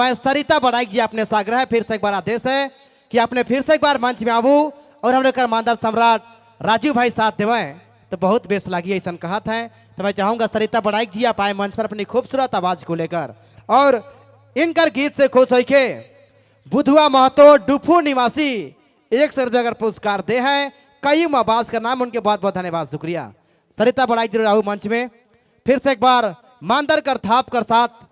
मैं सरिता बड़ाई जी अपने साग्रह है, फिर से एक बार आदेश है कि आपने फिर से एक बार मंच में आबू और हमने कर मानदार सम्राट राजीव भाई साथ देवें तो बहुत बेस लगी ऐसा कहा था। तो मैं चाहूंगा सरिता बड़ाई जी आप आए मंच पर अपनी खूबसूरत आवाज को लेकर और इनकर गीत से खुश होके बुधुआ महतो डुफू निवासी 100 रुपये अगर पुरस्कार दे हैं कईम आवाज का नाम उनके बहुत बहुत धन्यवाद शुक्रिया। सरिता बड़ाई जी राहु मंच में फिर से एक बार मानदर कर थाप कर साथ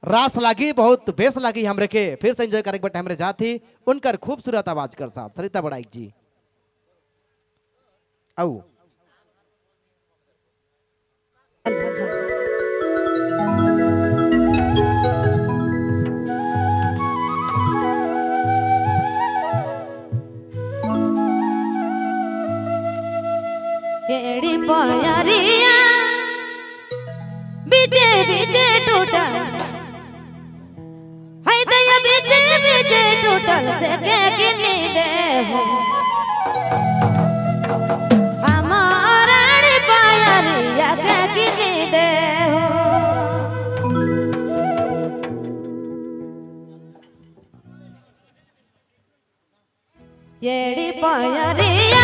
रास लागी बहुत बेस लगी हमरे के फिर से एंजॉय करे बट हमरे जाती उनकर खूबसूरत आवाज कर साथ सरिता बड़ाई जी आओ एड़ी पायरिया बीजे बीजे टूटल है दया बीजे बीजे टूटल से के गिनी दे हो हमारा एड़ी पायरिया के गिनी दे हो एड़ी पायरिया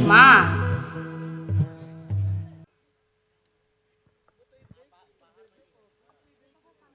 माँ